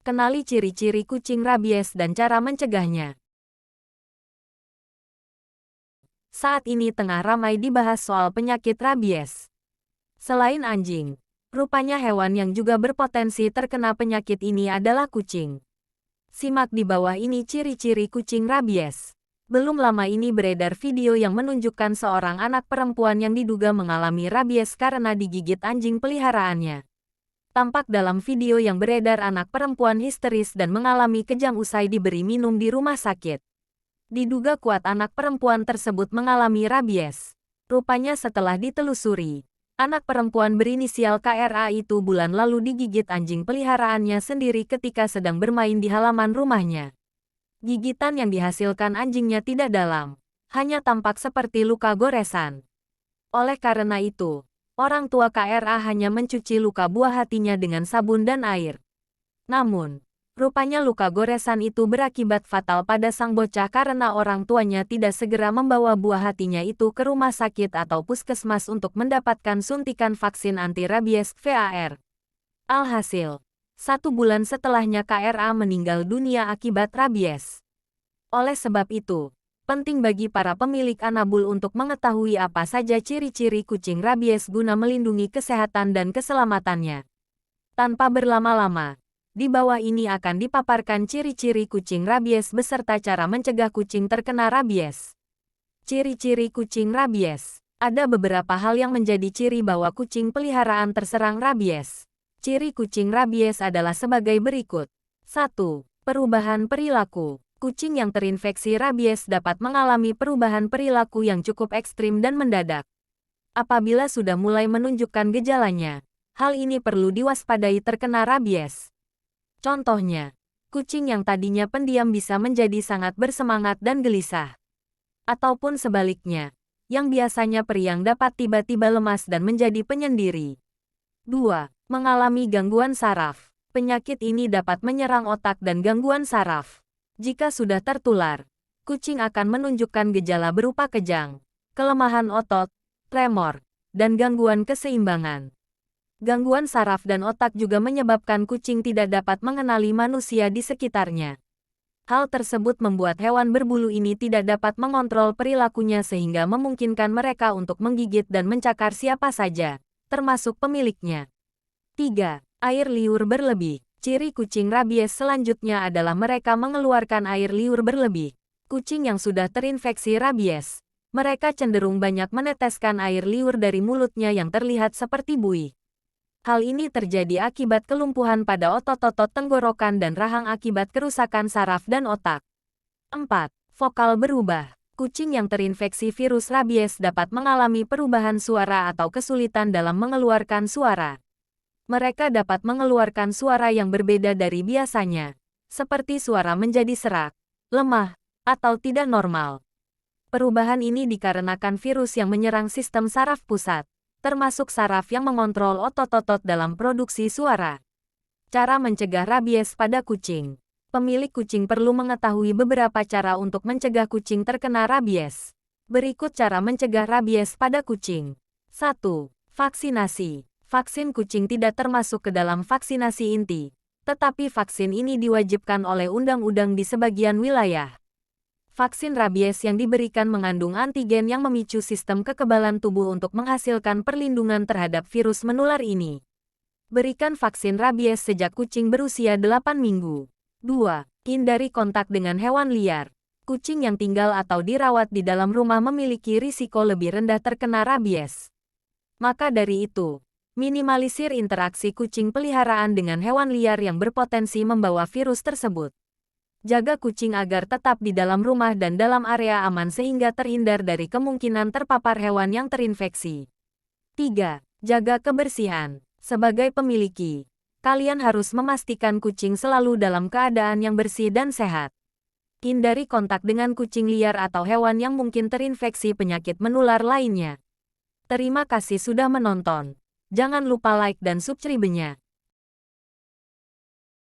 Kenali ciri-ciri kucing rabies dan cara mencegahnya. Saat ini tengah ramai dibahas soal penyakit rabies. Selain anjing, rupanya hewan yang juga berpotensi terkena penyakit ini adalah kucing. Simak di bawah ini ciri-ciri kucing rabies. Belum lama ini beredar video yang menunjukkan seorang anak perempuan yang diduga mengalami rabies karena digigit anjing peliharaannya. Tampak dalam video yang beredar anak perempuan histeris dan mengalami kejang usai diberi minum di rumah sakit. Diduga kuat anak perempuan tersebut mengalami rabies. Rupanya setelah ditelusuri, anak perempuan berinisial KRA itu bulan lalu digigit anjing peliharaannya sendiri ketika sedang bermain di halaman rumahnya. Gigitan yang dihasilkan anjingnya tidak dalam, hanya tampak seperti luka goresan. Oleh karena itu, orang tua KRA hanya mencuci luka buah hatinya dengan sabun dan air. Namun, rupanya luka goresan itu berakibat fatal pada sang bocah karena orang tuanya tidak segera membawa buah hatinya itu ke rumah sakit atau puskesmas untuk mendapatkan suntikan vaksin anti-rabies (VAR). Alhasil, 1 bulan setelahnya KRA meninggal dunia akibat rabies. Oleh sebab itu, penting bagi para pemilik anabul untuk mengetahui apa saja ciri-ciri kucing rabies guna melindungi kesehatan dan keselamatannya. Tanpa berlama-lama, di bawah ini akan dipaparkan ciri-ciri kucing rabies beserta cara mencegah kucing terkena rabies. Ciri-ciri kucing rabies. Ada beberapa hal yang menjadi ciri bahwa kucing peliharaan terserang rabies. Ciri kucing rabies adalah sebagai berikut. 1. Perubahan perilaku. Kucing yang terinfeksi rabies dapat mengalami perubahan perilaku yang cukup ekstrim dan mendadak. Apabila sudah mulai menunjukkan gejalanya, hal ini perlu diwaspadai terkena rabies. Contohnya, kucing yang tadinya pendiam bisa menjadi sangat bersemangat dan gelisah. Ataupun sebaliknya, yang biasanya periang dapat tiba-tiba lemas dan menjadi penyendiri. 2. Mengalami gangguan saraf. Penyakit ini dapat menyerang otak dan gangguan saraf. Jika sudah tertular, kucing akan menunjukkan gejala berupa kejang, kelemahan otot, tremor, dan gangguan keseimbangan. Gangguan saraf dan otak juga menyebabkan kucing tidak dapat mengenali manusia di sekitarnya. Hal tersebut membuat hewan berbulu ini tidak dapat mengontrol perilakunya sehingga memungkinkan mereka untuk menggigit dan mencakar siapa saja, termasuk pemiliknya. 3. Air liur berlebih. Ciri kucing rabies selanjutnya adalah mereka mengeluarkan air liur berlebih. Kucing yang sudah terinfeksi rabies, mereka cenderung banyak meneteskan air liur dari mulutnya yang terlihat seperti buih. Hal ini terjadi akibat kelumpuhan pada otot-otot tenggorokan dan rahang akibat kerusakan saraf dan otak. 4. Vokal berubah. Kucing yang terinfeksi virus rabies dapat mengalami perubahan suara atau kesulitan dalam mengeluarkan suara. Mereka dapat mengeluarkan suara yang berbeda dari biasanya, seperti suara menjadi serak, lemah, atau tidak normal. Perubahan ini dikarenakan virus yang menyerang sistem saraf pusat, termasuk saraf yang mengontrol otot-otot dalam produksi suara. Cara mencegah rabies pada kucing. Pemilik kucing perlu mengetahui beberapa cara untuk mencegah kucing terkena rabies. Berikut cara mencegah rabies pada kucing. 1. Vaksinasi. Vaksin kucing tidak termasuk ke dalam vaksinasi inti, tetapi vaksin ini diwajibkan oleh undang-undang di sebagian wilayah. Vaksin rabies yang diberikan mengandung antigen yang memicu sistem kekebalan tubuh untuk menghasilkan perlindungan terhadap virus menular ini. Berikan vaksin rabies sejak kucing berusia 8 minggu. 2. Hindari kontak dengan hewan liar. Kucing yang tinggal atau dirawat di dalam rumah memiliki risiko lebih rendah terkena rabies. Maka dari itu, minimalisir interaksi kucing peliharaan dengan hewan liar yang berpotensi membawa virus tersebut. Jaga kucing agar tetap di dalam rumah dan dalam area aman sehingga terhindar dari kemungkinan terpapar hewan yang terinfeksi. 3. Jaga kebersihan. Sebagai pemiliki, kalian harus memastikan kucing selalu dalam keadaan yang bersih dan sehat. Hindari kontak dengan kucing liar atau hewan yang mungkin terinfeksi penyakit menular lainnya. Terima kasih sudah menonton. Jangan lupa like dan subscribe-nya.